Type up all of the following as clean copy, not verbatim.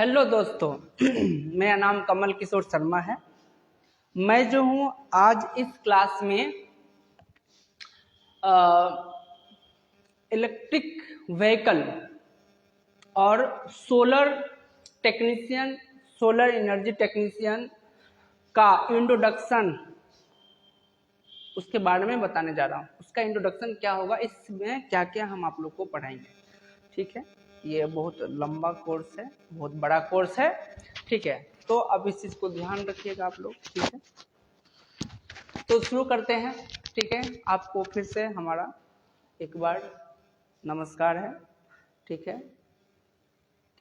Hello दोस्तों, मेरा नाम कमल किशोर शर्मा है। मैं जो हूँ आज इस क्लास में इलेक्ट्रिक व्हीकल और solar technician, solar energy technician का इंट्रोडक्शन उसके बारे में बताने जा रहा हूँ। उसका इंट्रोडक्शन क्या होगा, इसमें क्या क्या हम आप लोग को पढ़ाएंगे। ठीक है, ये बहुत लंबा कोर्स है, बहुत बड़ा कोर्स है। ठीक है, तो अब इस चीज़ को ध्यान रखिएगा आप लोग। ठीक है, तो शुरू करते हैं। ठीक है, आपको फिर से हमारा एक बार नमस्कार है। ठीक है,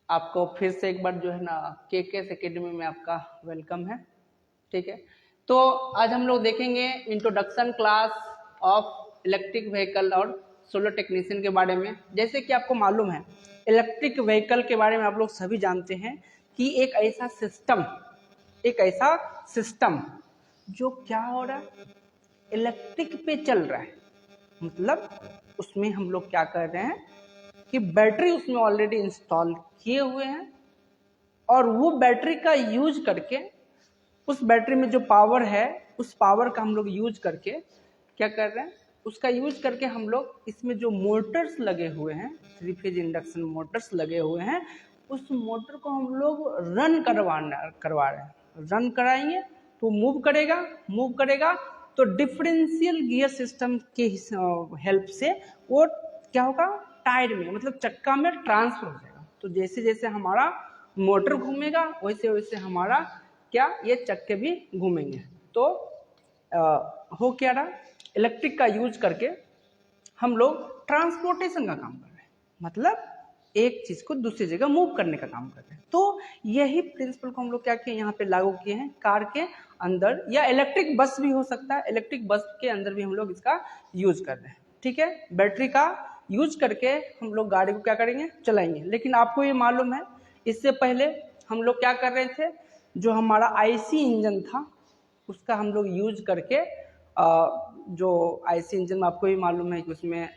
आपको फिर से एक बार जो है ना KKS एकेडमी में आपका वेलकम है। ठीक है, तो आज हम लोग देखेंगे introduction class of electric vehicle और सोलर टेक्नीशियन के बारे में। जैसे कि आपको मालूम है, इलेक्ट्रिक व्हीकल के बारे में आप लोग सभी जानते हैं कि एक ऐसा सिस्टम जो क्या हो रहा है, इलेक्ट्रिक पे चल रहा है। मतलब उसमें हम लोग क्या कर रहे हैं कि बैटरी उसमें ऑलरेडी इंस्टॉल किए हुए हैं और वो बैटरी का यूज करके, उस बैटरी में जो पावर है उस पावर का हम लोग यूज करके क्या कर रहे हैं, उसका यूज करके हम लोग इसमें जो मोटर्स लगे हुए हैं, 3 फेज इंडक्शन मोटर्स लगे हुए हैं, उस मोटर को हम लोग रन करवा रहे हैं। रन कराएंगे तो मूव करेगा तो डिफरेंशियल गियर सिस्टम के हेल्प से वो क्या होगा, टायर में मतलब चक्का में ट्रांसफर हो जाएगा। तो जैसे जैसे हमारा मोटर घूमेगा वैसे वैसे हमारा क्या ये चक्के भी घूमेंगे। तो हो क्या रहा, इलेक्ट्रिक का यूज करके हम लोग ट्रांसपोर्टेशन का काम कर रहे हैं, मतलब एक चीज को दूसरी जगह मूव करने का काम कर रहे हैं। तो यही प्रिंसिपल को हम लोग क्या किए, यहाँ पे लागू किए हैं कार के अंदर, या इलेक्ट्रिक बस भी हो सकता है, इलेक्ट्रिक बस के अंदर भी हम लोग इसका यूज कर रहे हैं। ठीक है, बैटरी का यूज करके हम लोग गाड़ी को क्या करेंगे, चलाएंगे। लेकिन आपको ये मालूम है, इससे पहले हम लोग क्या कर रहे थे, जो हमारा IC इंजन था उसका हम लोग यूज करके जो IC इंजन में आपको भी मालूम है कि उसमें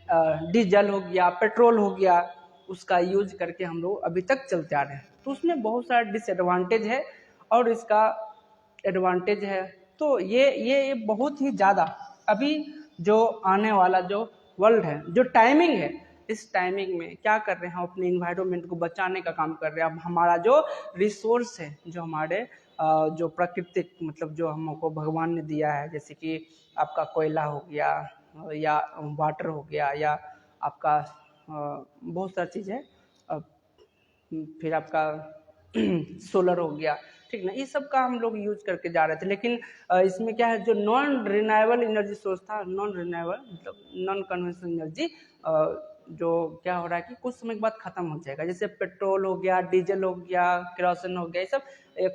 डीजल हो गया, पेट्रोल हो गया, उसका यूज करके हम लोग अभी तक चलते आ रहे हैं। तो उसमें बहुत सारा डिसएडवांटेज है और इसका एडवांटेज है। तो ये बहुत ही ज़्यादा अभी जो आने वाला जो वर्ल्ड है, जो टाइमिंग है, इस टाइमिंग में क्या कर रहे हैं, हम अपने इन्वायरमेंट को बचाने का काम कर रहे हैं। अब हमारा जो रिसोर्स है, जो हमारे जो प्राकृतिक मतलब जो हमको भगवान ने दिया है, जैसे कि आपका कोयला हो गया या वाटर हो गया या आपका बहुत सारी चीज़ है, फिर आपका सोलर हो गया, ठीक ना, ये सब का हम लोग यूज करके जा रहे थे। लेकिन इसमें क्या है, जो नॉन रिन्यूएबल एनर्जी सोर्स था, नॉन रिन्यूएबल मतलब नॉन कन्वेंशनल एनर्जी, जो क्या हो रहा है कि कुछ समय के बाद खत्म हो जाएगा। जैसे पेट्रोल हो गया, डीजल हो गया, केरोसिन हो गया, ये सब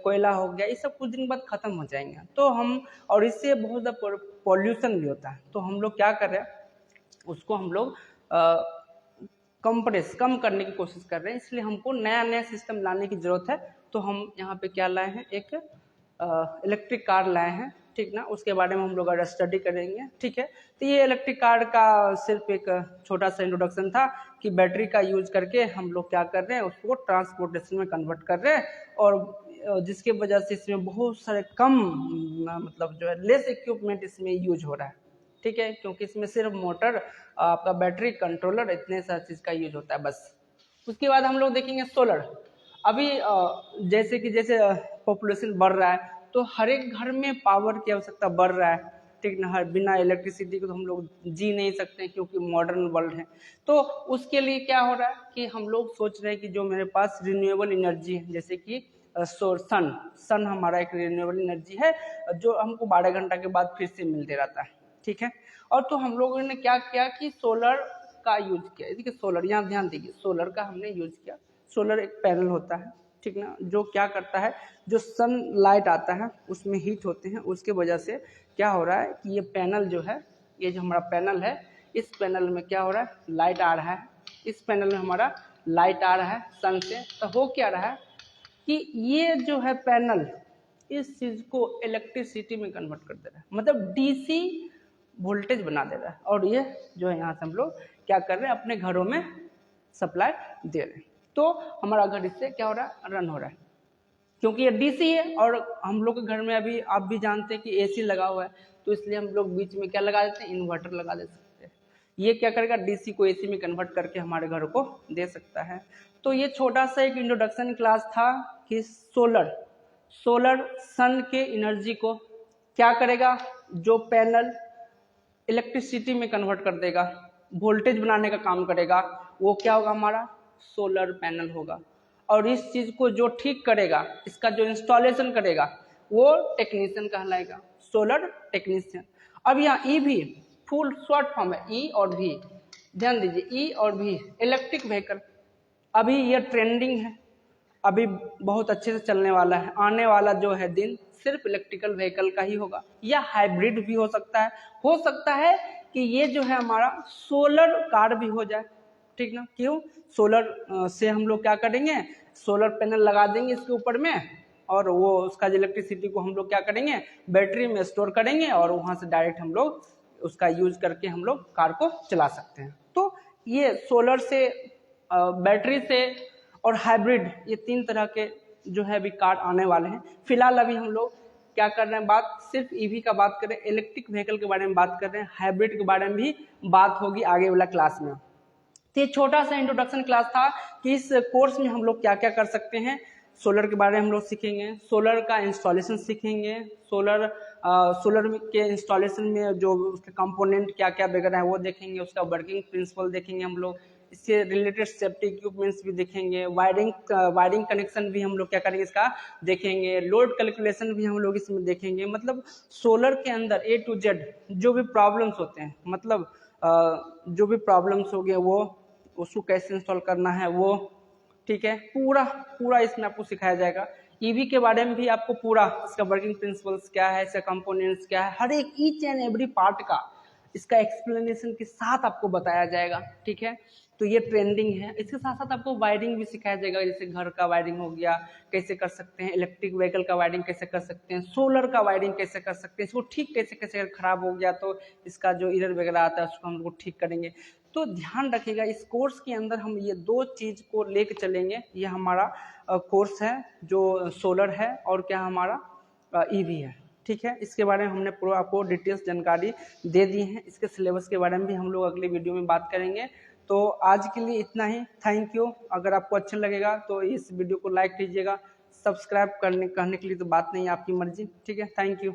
कोयला हो गया, ये सब कुछ दिन बाद खत्म हो जाएंगे। तो हम, और इससे बहुत ज़्यादा पॉल्यूशन भी होता है। तो हम लोग क्या कर रहे हैं, उसको हम लोग कम करने की कोशिश कर रहे हैं। इसलिए हमको नया नया सिस्टम लाने की जरूरत है। तो हम यहाँ पे क्या लाए हैं, एक इलेक्ट्रिक कार लाए हैं, ठीक ना। उसके बारे में हम लोग आज स्टडी करेंगे। ठीक है, तो ये इलेक्ट्रिक कार का सिर्फ एक छोटा सा इंट्रोडक्शन था कि बैटरी का यूज करके हम लोग क्या कर रहे हैं, उसको ट्रांसपोर्टेशन में कन्वर्ट कर रहे हैं, और जिसके वजह से इसमें बहुत सारे कम मतलब जो है लेस इक्विपमेंट इसमें यूज हो रहा है। ठीक है, क्योंकि इसमें सिर्फ मोटर, आपका बैटरी, कंट्रोलर, इतने सारी चीज़ का यूज होता है बस। उसके बाद हम लोग देखेंगे सोलर। अभी जैसे पॉपुलेशन बढ़ रहा है तो हर एक घर में पावर की आवश्यकता बढ़ रहा है, ठीक ना। हर बिना इलेक्ट्रिसिटी को तो हम लोग जी नहीं सकते क्योंकि मॉडर्न वर्ल्ड है। तो उसके लिए क्या हो रहा है कि हम लोग सोच रहे हैं कि जो मेरे पास रिन्यूएबल एनर्जी है, जैसे कि सन हमारा एक रिन्यूएबल एनर्जी है जो हमको 12 घंटा के बाद फिर से मिलते रहता है। ठीक है, और तो हम लोगों ने क्या किया कि सोलर का यूज किया। देखिए सोलर, यहाँ ध्यान दीजिए, सोलर का हमने यूज किया। सोलर एक पैनल होता है, ठीक ना, जो क्या करता है, जो सन लाइट आता है उसमें हीट होते हैं, उसके वजह से क्या हो रहा है कि ये पैनल जो है, ये जो हमारा पैनल है, इस पैनल में क्या हो रहा है, लाइट आ रहा है। इस पैनल में हमारा लाइट आ रहा है सन से। तो हो क्या रहा है कि ये जो है पैनल इस चीज को इलेक्ट्रिसिटी में कन्वर्ट कर दे रहा है, मतलब DC वोल्टेज बना दे रहा है। और ये जो है यहाँ से हम लोग क्या कर रहे हैं, अपने घरों में सप्लाई दे रहे हैं। तो हमारा घर इससे क्या हो रहा है, रन हो रहा है। क्योंकि ये डीसी है और हम लोग के घर में अभी आप भी जानते हैं कि एसी लगा हुआ है, तो इसलिए हम लोग बीच में क्या लगा देते हैं, इन्वर्टर लगा दे सकते हैं। ये क्या करेगा, डीसी को एसी में कन्वर्ट करके हमारे घर को दे सकता है। तो ये छोटा सा एक इंट्रोडक्शन क्लास था कि सोलर सन के एनर्जी को क्या करेगा, जो पैनल इलेक्ट्रिसिटी में कन्वर्ट कर देगा, वोल्टेज बनाने का काम करेगा, वो क्या होगा, हमारा सोलर पैनल होगा। और इस चीज को जो ठीक करेगा, इसका जो इंस्टॉलेशन करेगा, वो टेक्नीशियन कहलाएगा, सोलर टेक्नीशियन। अब यहाँ ई भी फुल शॉर्ट फॉर्म है, ई और भी, ध्यान दीजिए, ई और भी, इलेक्ट्रिक व्हीकल। अभी ये ट्रेंडिंग है, अभी बहुत अच्छे से चलने वाला है। आने वाला जो है दिन सिर्फ इलेक्ट्रिकल व्हीकल का ही होगा, या हाइब्रिड भी हो सकता है कि ये जो है हमारा सोलर कार भी हो जाए, ठीक ना। क्यों, सोलर से हम लोग क्या करेंगे, सोलर पैनल लगा देंगे इसके ऊपर में, और वो उसका इलेक्ट्रिसिटी को हम लोग क्या करेंगे, बैटरी में स्टोर करेंगे, और वहां से डायरेक्ट हम लोग उसका यूज करके हम लोग कार को चला सकते हैं। तो ये सोलर से, बैटरी से और हाइब्रिड, ये 3 तरह के जो है अभी कार आने वाले हैं। फिलहाल अभी हम लोग क्या कर रहे हैं, बात सिर्फ ईवी का बात कर रहे हैं, इलेक्ट्रिक व्हीकल के बारे में बात कर रहे हैं, हाइब्रिड के बारे में भी बात होगी आगे वाला क्लास में। तो ये छोटा सा इंट्रोडक्शन क्लास था कि इस कोर्स में हम लोग क्या क्या कर सकते हैं। सोलर के बारे में हम लोग सीखेंगे, सोलर का इंस्टॉलेशन सीखेंगे, सोलर के इंस्टॉलेशन में जो उसके कंपोनेंट क्या क्या वगैरह है वो देखेंगे, उसका वर्किंग प्रिंसिपल देखेंगे हम लोग, इससे रिलेटेड सेफ्टी इक्विपमेंट्स भी देखेंगे, वायरिंग कनेक्शन भी हम लोग क्या करेंगे, इसका देखेंगे, लोड कैलकुलेशन भी हम लोग इसमें देखेंगे। मतलब सोलर के अंदर ए टू जेड जो भी प्रॉब्लम्स होते हैं, मतलब जो भी प्रॉब्लम्स हो गए वो उसको कैसे इंस्टॉल करना है वो, ठीक है, पूरा इसमें आपको सिखाया जाएगा। ईवी के बारे में भी आपको पूरा इसका वर्किंग प्रिंसिपल्स क्या है, इसका कंपोनेंट्स क्या है, हर एक ईच एंड एवरी पार्ट का इसका एक्सप्लेनेशन के साथ आपको बताया जाएगा, ठीक है। तो ये ट्रेंडिंग है। इसके साथ साथ आपको वायरिंग भी सिखाया जाएगा, जैसे घर का वायरिंग हो गया, कैसे कर सकते हैं, इलेक्ट्रिक व्हीकल का वायरिंग कैसे कर सकते हैं, सोलर का वायरिंग कैसे कर सकते हैं, इसको ठीक कैसे अगर खराब हो गया तो इसका जो एरर वगैरह आता है उसको हम लोग ठीक करेंगे। तो ध्यान रखिएगा, इस कोर्स के अंदर हम ये 2 चीज को लेके चलेंगे। ये हमारा कोर्स है जो सोलर है, और क्या हमारा ईवी है, ठीक है। इसके बारे में हमने पूरा आपको डिटेल्स जानकारी दे दी है। इसके सिलेबस के बारे में भी हम लोग अगले वीडियो में बात करेंगे। तो आज के लिए इतना ही, थैंक यू। अगर आपको अच्छा लगेगा तो इस वीडियो को लाइक कीजिएगा, सब्सक्राइब करने के लिए तो बात नहीं, आपकी मर्जी, ठीक है। Thank you.